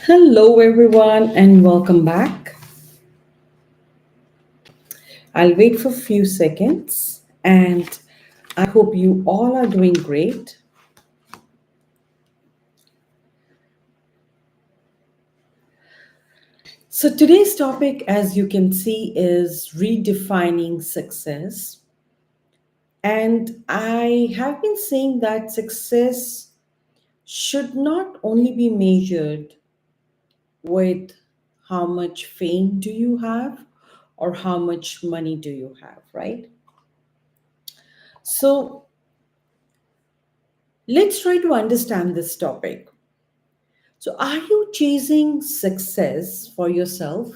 Hello, everyone, and welcome back. I'll wait for a few seconds, and I hope you all are doing great. So, today's topic, as you can see, is redefining success. And I have been saying that success should not only be measured with how much fame do you have or how much money do you have, right? So, let's try to understand this topic. So, are you chasing success for yourself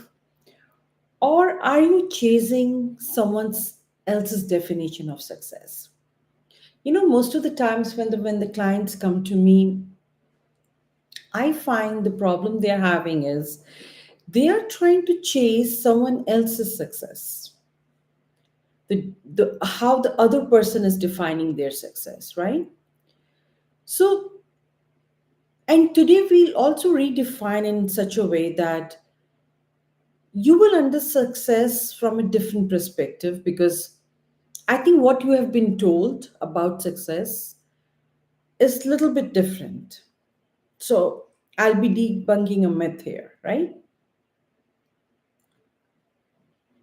or are you chasing someone else's definition of success? Most of the times when the clients come to me, I find the problem they're having is they are trying to chase someone else's success. The how the other person is defining their success, right? So, and today we'll also redefine in such a way that you will understand success from a different perspective because I think what you have been told about success is a little bit different. So I'll be debunking a myth here, right?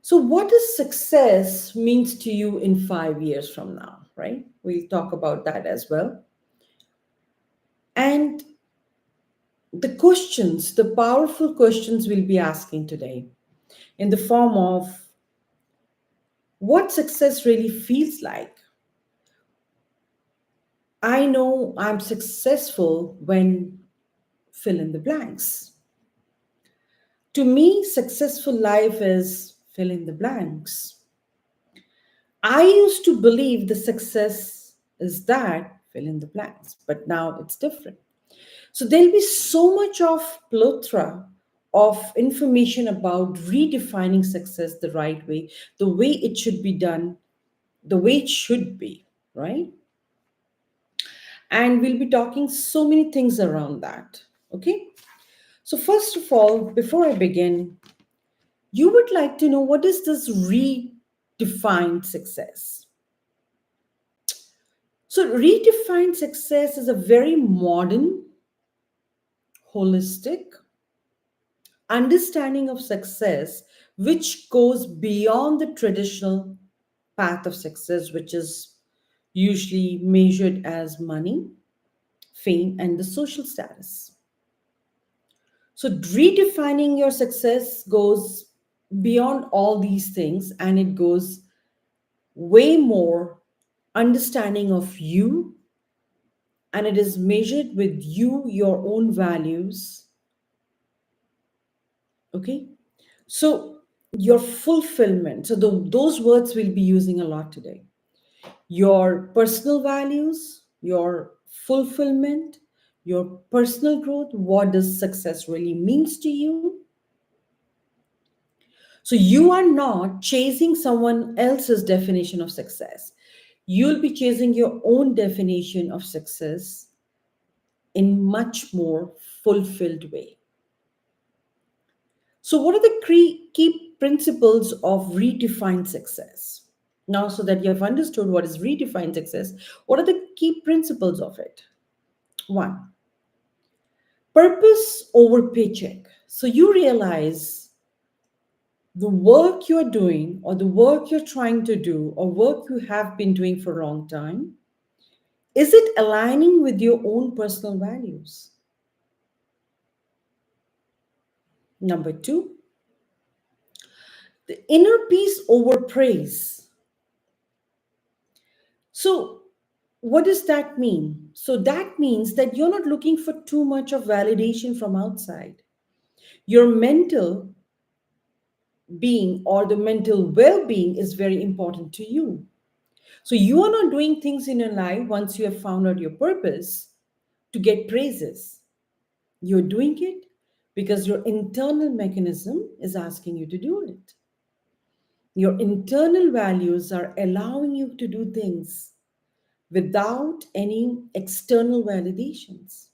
So, what does success means to you in 5 years from now, right? We'll talk about that as well. And the powerful questions we'll be asking today in the form of what success really feels like. I know I'm successful when fill in the blanks. To me, successful life is fill in the blanks. I used to believe the success is that fill in the blanks, but now it's different. So there'll be so much of plethora of information about redefining success the right way, the way it should be done, the way it should be, right? And we'll be talking so many things around that. Okay. So, first of all, before I begin, you would like to know what is this redefined success? So, redefined success is a very modern, holistic understanding of success which goes beyond the traditional path of success, which is usually measured as money, fame, and the social status. So, redefining your success goes beyond all these things and it goes way more understanding of you, and it is measured with you, your own values. Okay. So, your fulfillment. So, those words we'll be using a lot today. Your personal values, your fulfillment, your personal growth. What does success really means to you? So you are not chasing someone else's definition of success. You'll be chasing your own definition of success in much more fulfilled way. So what are the key principles of redefined success? Now, so that you have understood what is redefined success, what are the key principles of it? One, purpose over paycheck. So you realize the work you're doing or the work you're trying to do or work you have been doing for a long time, is it aligning with your own personal values? Number two, the inner peace over praise. So what does that mean? So that means that you're not looking for too much of validation from outside. Your mental being or the mental well-being is very important to you. So you are not doing things in your life once you have found out your purpose to get praises. You're doing it because your internal mechanism is asking you to do it. Your internal values are allowing you to do things without any external validations.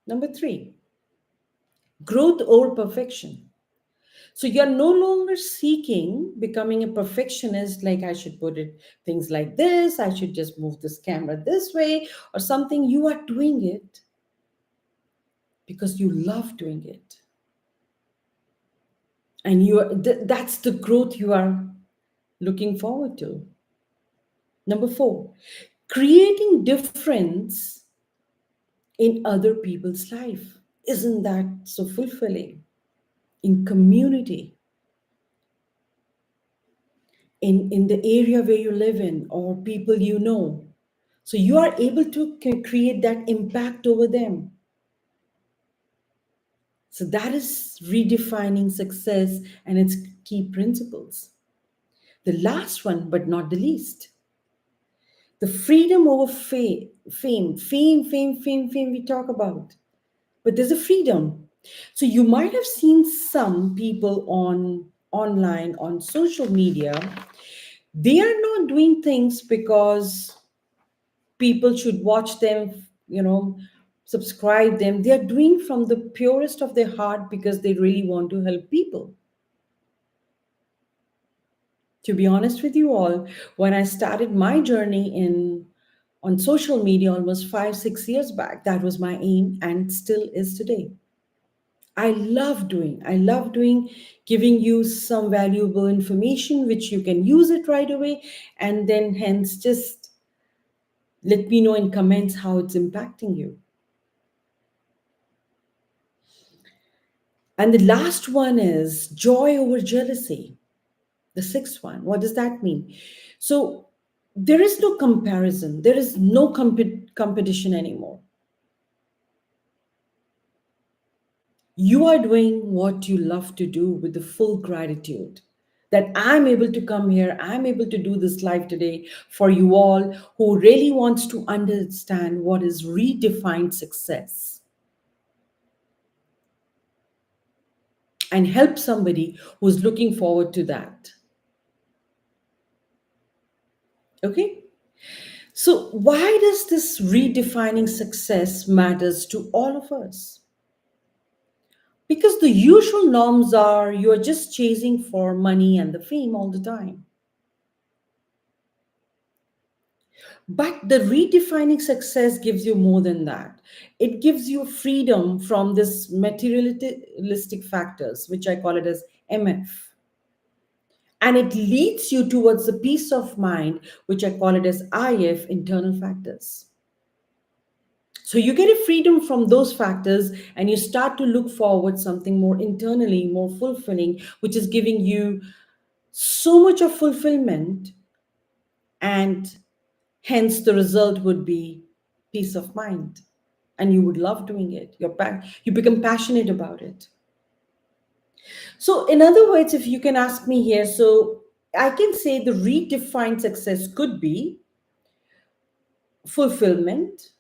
Number three, growth over perfection. So you're no longer seeking becoming a perfectionist, like I should put it things like this, I should just move this camera this way or something. You are doing it because you love doing it. And that's the growth you are looking forward to. Number four, creating difference in other people's life. Isn't that so fulfilling? In community, in the area where you live in or people you know. So you are able to create that impact over them. So that is redefining success and its key principles. The last one, but not the least, the freedom over fame, we talk about. But there's a freedom. So you might have seen some people on online, on social media, they are not doing things because people should watch them, subscribe them. They are doing from the purest of their heart because they really want to help people. To be honest with you all, when I started my journey in on social media almost 5 6 years back, that was my aim and still is today. I love doing giving you some valuable information which you can use it right away, and then hence just let me know in comments how it's impacting you. And the last one is joy over jealousy. The sixth one. What does that mean? So there is no comparison, there is no competition anymore. You are doing what you love to do with the full gratitude that I'm able to come here, I'm able to do this live today for you all who really wants to understand what is redefined success and help somebody who's looking forward to that. Okay? So why does this redefining success matters to all of us? Because the usual norms are you're just chasing for money and the fame all the time. But the redefining success gives you more than that. It gives you freedom from this materialistic factors, which I call it as MF. And it leads you towards the peace of mind, which I call it as IF, internal factors. So you get a freedom from those factors and you start to look forward something more internally, more fulfilling, which is giving you so much of fulfillment, and hence the result would be peace of mind, and you would love doing it. You become passionate about it. So in other words, if you can ask me here, so I can say the redefined success could be fulfillment,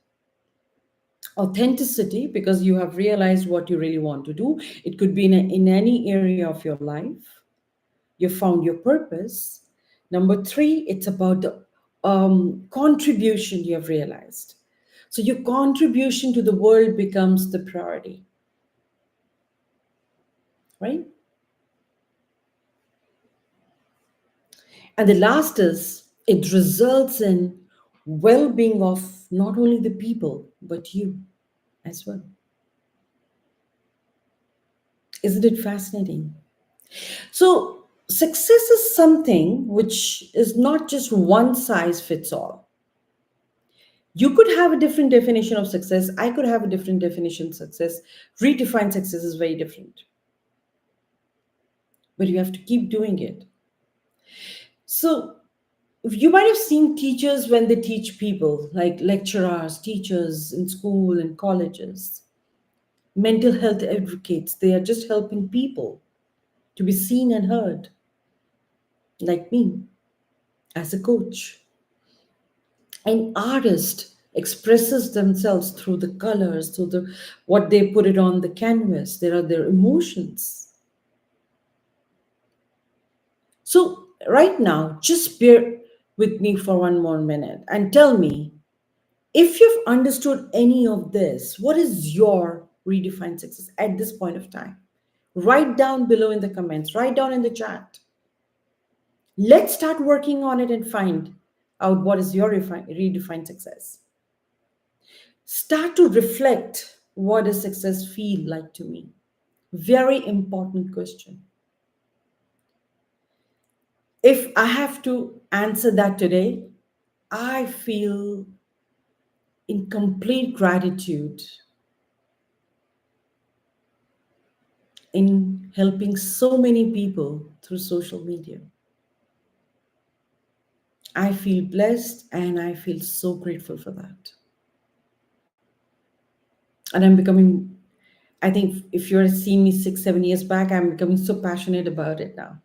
authenticity, because you have realized what you really want to do. It could be in any area of your life. You found your purpose. Number three, it's about the contribution you have realized. So your contribution to the world becomes the priority, right? And the last is it results in well being of not only the people, but you as well. Isn't it fascinating? So, success is something which is not just one size fits all. You could have a different definition of success. I could have a different definition of success. Redefined success is very different, but you have to keep doing it. So, you might have seen teachers when they teach people, like lecturers, teachers in school and colleges, mental health advocates. They are just helping people to be seen and heard, like me as a coach. An artist expresses themselves through the colors, through the what they put it on the canvas. There are their emotions. So right now, just bear with me for one more minute and tell me if you've understood any of this, what is your redefine success at this point of time? Write down below in the comments, write down in the chat. Let's start working on it and find out what is your redefined success. Start to reflect, what does success feel like to me? Very important question. If I have to answer that today, I feel in complete gratitude in helping so many people through social media. I feel blessed and I feel so grateful for that. And I'm becoming, I think if you're seeing me 6, 7 years back, I'm becoming so passionate about it now.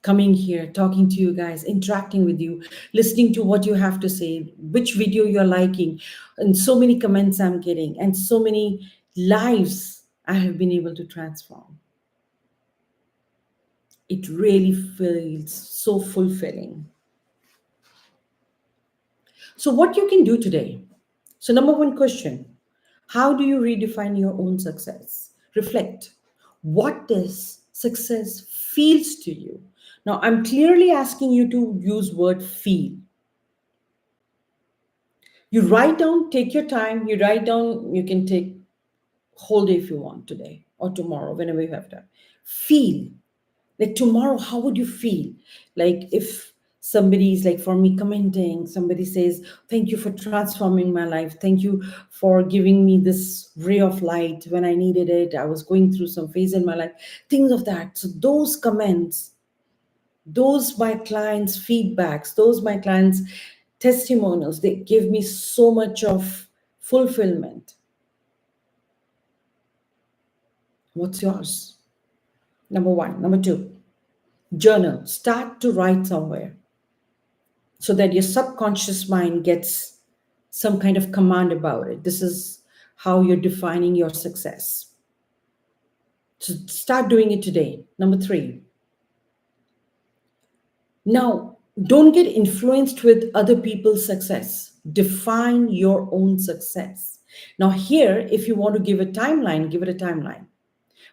Coming here, talking to you guys, interacting with you, listening to what you have to say, which video you're liking, and so many comments I'm getting, and so many lives I have been able to transform. It really feels so fulfilling. So, what you can do today? So, number one question: how do you redefine your own success? Reflect. What does success feels to you? Now, I'm clearly asking you to use word feel. You write down, take your time. You write down. You can take whole day if you want today or tomorrow, whenever you have time. Feel. Like tomorrow, how would you feel? Like if somebody's like, for me, commenting, somebody says, thank you for transforming my life, thank you for giving me this ray of light when I needed it, I was going through some phase in my life, things of that. So those comments, those my clients feedbacks, those my clients testimonials, they give me so much of fulfillment. What's yours? Number one. Number two, journal. Start to write somewhere so that your subconscious mind gets some kind of command about it. This is how you're defining your success. So start doing it today. Number three, now don't get influenced with other people's success. Define your own success. Now, here, if you want to give a timeline, give it a timeline.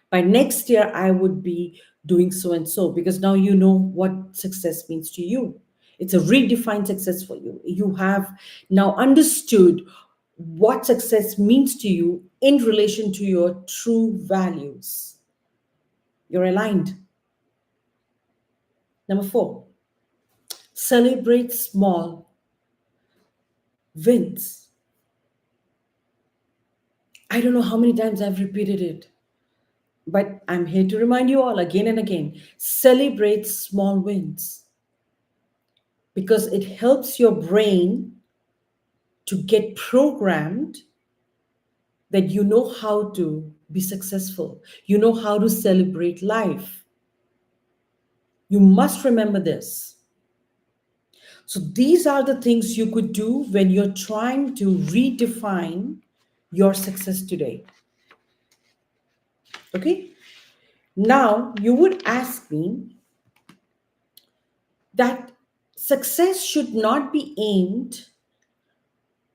By next year, I would be doing so and so, because now you know what success means to you. It's a redefined success for you. You have now understood what success means to you in relation to your true values. You're aligned. Number four, celebrate small wins. I don't know how many times I've repeated it, but I'm here to remind you all again and again: celebrate small wins, because it helps your brain to get programmed that you know how to be successful, you know how to celebrate life. You must remember this. So, these are the things you could do when you're trying to redefine your success today. Okay? Now, you would ask me that success should not be aimed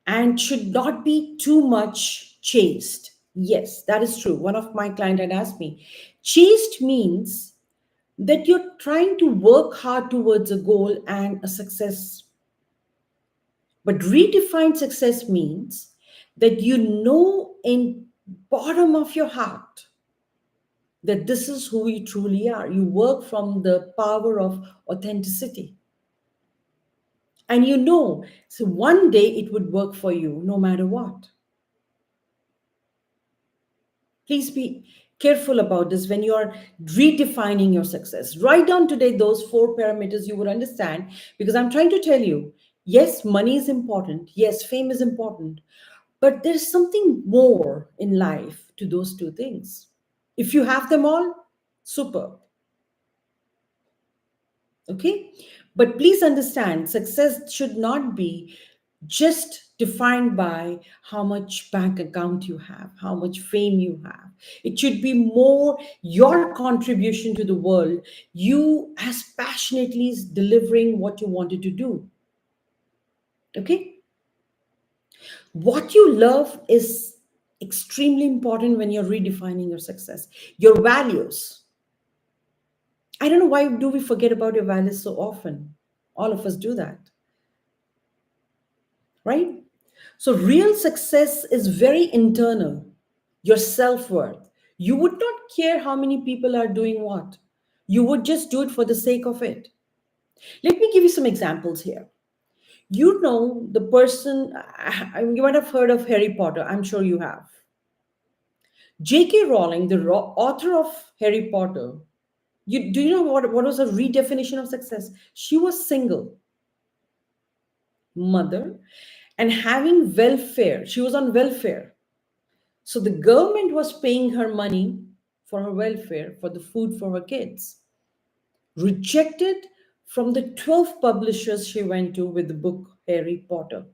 and should not be too much chased. Yes, that is true. One of my clients had asked me, chased means that you're trying to work hard towards a goal and a success. But redefined success means that you know in bottom of your heart that this is who you truly are. You work from the power of authenticity. And you know, so one day it would work for you no matter what. Please be careful about this when you are redefining your success. Write down today those four parameters, you would understand, because I'm trying to tell you, yes, money is important. Yes, fame is important. But there's something more in life to those two things. If you have them all, super. Okay? But please understand, success should not be just defined by how much bank account you have, how much fame you have. It should be more your contribution to the world, you as passionately delivering what you wanted to do. Okay? What you love is Extremely important when you're redefining your success. Your values. I don't know why do we forget about your values so often. All of us do that, right? So real success is very internal. Your self-worth. You would not care how many people are doing what. You would just do it for the sake of it. Let me give you some examples here. You know the person, you might have heard of Harry Potter. I'm sure you have. J.K. Rowling, the author of Harry Potter, do you know what was her redefinition of success? She was single, mother, and having welfare. She was on welfare. So the government was paying her money for her welfare, for the food for her kids. Rejected from the 12 publishers she went to with the book Harry Potter.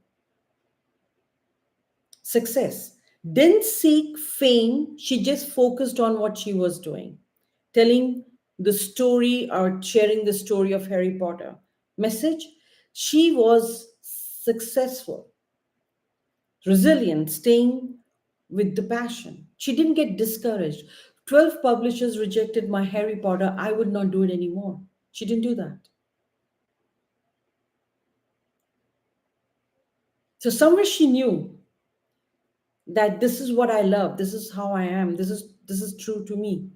Success. Didn't seek fame, she just focused on what she was doing, telling the story or sharing the story of Harry Potter. Message. She was successful, resilient, staying with the passion. She didn't get discouraged. 12 publishers rejected my Harry Potter. I would not do it anymore. She didn't do that. So, somewhere she knew that this is what I love. This is how I am. This is true to me.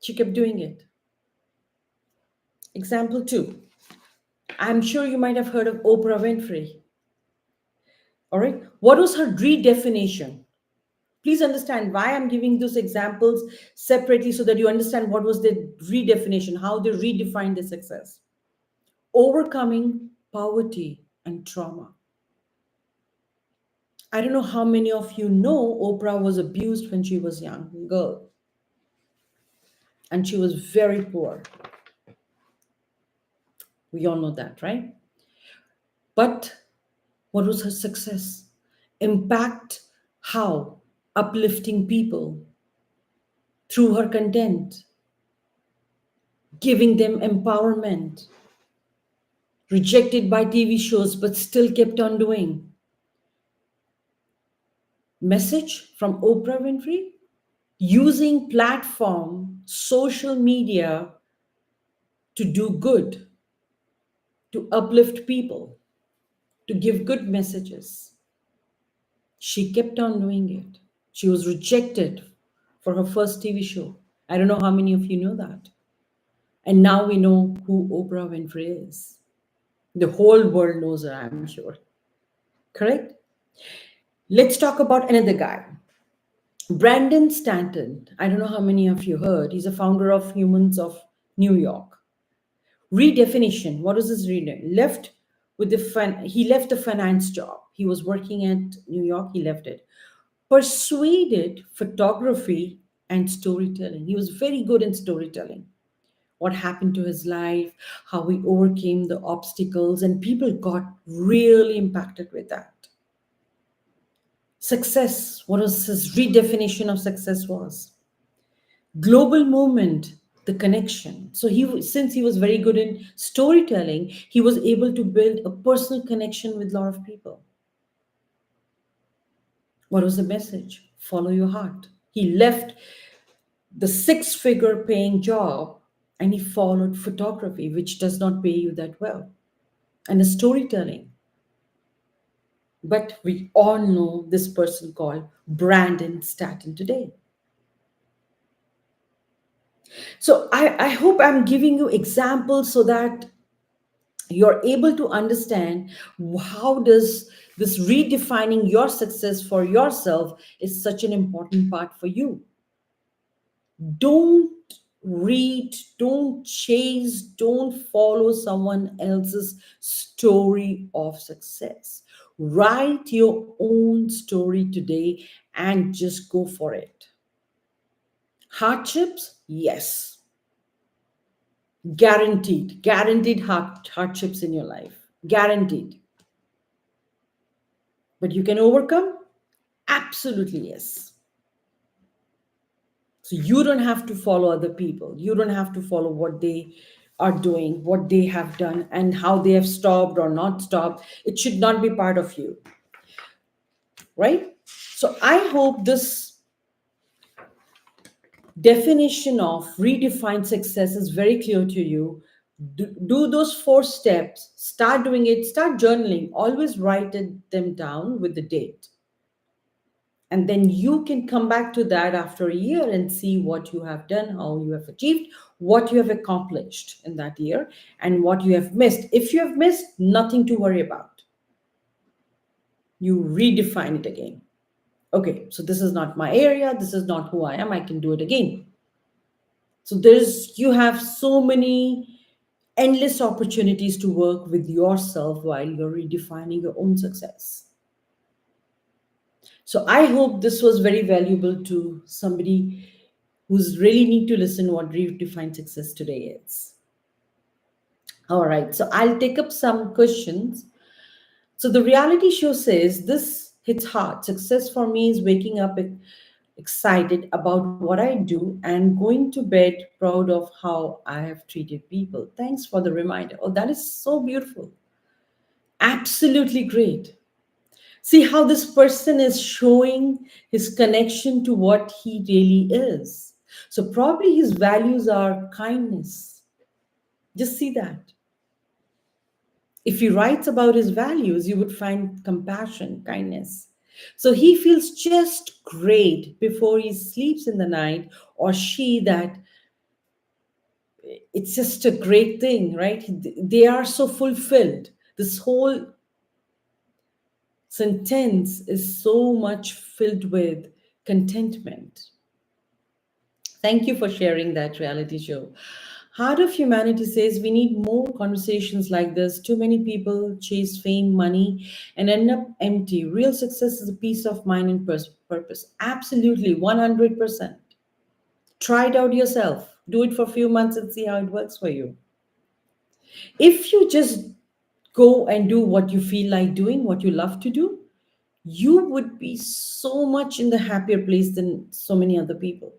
She kept doing it. Example two. I'm sure you might have heard of Oprah Winfrey. All right. What was her redefinition? Please understand why I'm giving those examples separately so that you understand what was the redefinition, how they redefined the success. Overcoming poverty and trauma. I don't know how many of you know Oprah was abused when she was young girl and she was very poor. We all know that, right? But what was her success? Impact how? Uplifting people through her content, giving them empowerment, rejected by TV shows, but still kept on doing. Message from Oprah Winfrey? Using platform, social media to do good, to uplift people, to give good messages. She kept on doing it. She was rejected for her first TV show. I don't know how many of you know that. And now we know who Oprah Winfrey is. The whole world knows her, I'm sure. Correct? Let's talk about another guy. Brandon Stanton. I don't know how many of you heard. He's a founder of Humans of New York. Redefinition. What was his reading? He left the finance job. He was working at New York. He left it. Persuaded photography and storytelling. He was very good in storytelling. What happened to his life, how he overcame the obstacles, and people got really impacted with that. Success, what was his redefinition of success was? Global movement, the connection. So since he was very good in storytelling, he was able to build a personal connection with a lot of people. What was the message? Follow your heart. He left the six-figure paying job and he followed photography, which does not pay you that well, and the storytelling. But we all know this person called Brandon Stanton today. So I hope I'm giving you examples so that you're able to understand how does this redefining your success for yourself is such an important part for you. Don't read, don't chase, don't follow someone else's story of success. Write your own story today and just go for it. Hardships? Yes. Guaranteed hardships in your life. Guaranteed. But you can overcome? Absolutely, yes. So you don't have to follow other people. You don't have to follow what they are doing, what they have done, and how they have stopped or not stopped. It should not be part of you, right? So I hope this definition of redefined success is very clear to you. Do those 4 steps, start doing it, start journaling, always write them down with the date. And then you can come back to that after a year and see what you have done, how you have achieved, what you have accomplished in that year, and what you have missed. If you have missed, nothing to worry about. You redefine it again. Okay, so this is not my area, this is not who I am, I can do it again. So you have so many endless opportunities to work with yourself while you're redefining your own success. So I hope this was very valuable to somebody who's really need to listen what redefined success today is. All right, so I'll take up some questions. So the reality show says this hits hard. Success for me is waking up excited about what I do and going to bed proud of how I have treated people. Thanks for the reminder. Oh, that is so beautiful. Absolutely great. See how this person is showing his connection to what he really is. So, probably his values are kindness. Just see that. If he writes about his values, you would find compassion, kindness. So he feels just great before he sleeps in the night, or she, that it's just a great thing, right? They are so fulfilled. This whole sentence is so much filled with contentment. Thank you for sharing that reality show. Heart of Humanity says we need more conversations like this. Too many people chase fame, money, and end up empty. Real success is a peace of mind and purpose. Absolutely, 100%. Try it out yourself. Do it for a few months and see how it works for you. If you just go and do what you feel like doing, what you love to do, you would be so much in the happier place than so many other people.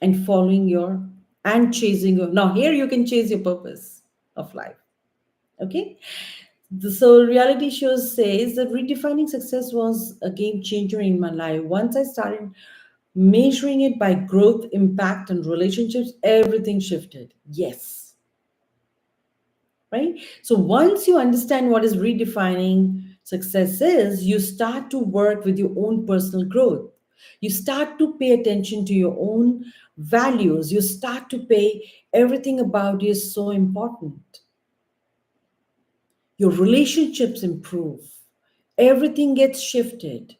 And following your and chasing your, now here you can chase your purpose of life. Okay. So reality shows says that redefining success was a game changer in my life. Once I started measuring it by growth, impact, and relationships, everything shifted. Yes. Right? So once you understand what is redefining success is, you start to work with your own personal growth. You start to pay attention to your own values. You start to pay everything about you is so important. Your relationships improve. Everything gets shifted.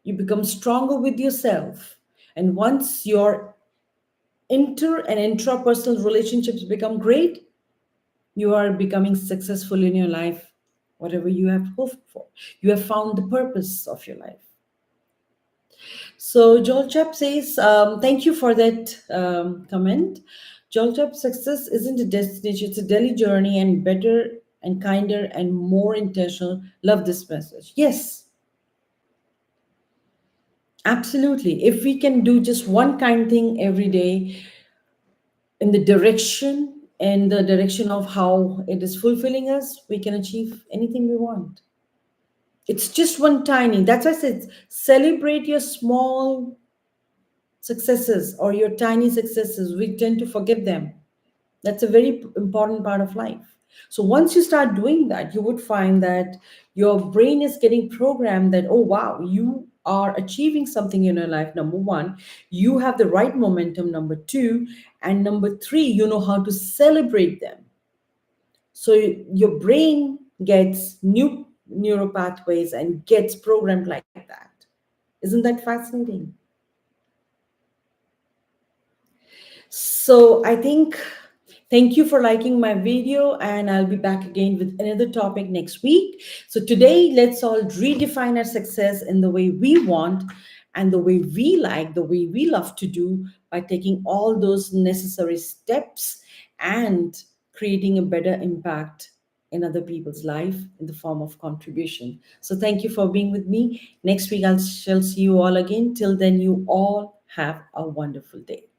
You become stronger with yourself. And once your inter and intrapersonal relationships become great, you are becoming successful in your life, whatever you have hoped for. You have found the purpose of your life. So Joel Chap says, thank you for that comment. Joel Chap, success isn't a destination, it's a daily journey, and better and kinder and more intentional. Love this message. Yes, absolutely. If we can do just one kind thing every day in the direction of how it is fulfilling us, we can achieve anything we want. It's just one tiny. That's why I said celebrate your small successes or your tiny successes. We tend to forget them. That's a very important part of life. So once you start doing that, you would find that your brain is getting programmed that, oh, wow, you are achieving something in your life. Number one, you have the right momentum. Number two, and number three, you know how to celebrate them. So your brain gets new neural pathways and gets programmed like that. Isn't that fascinating? So I think thank you for liking my video, and I'll be back again with another topic next week. So today, let's all redefine our success in the way we want and the way we like, the way we love to do by taking all those necessary steps and creating a better impact in other people's life in the form of contribution. So thank you for being with me. Next week, I shall see you all again. Till then, you all have a wonderful day.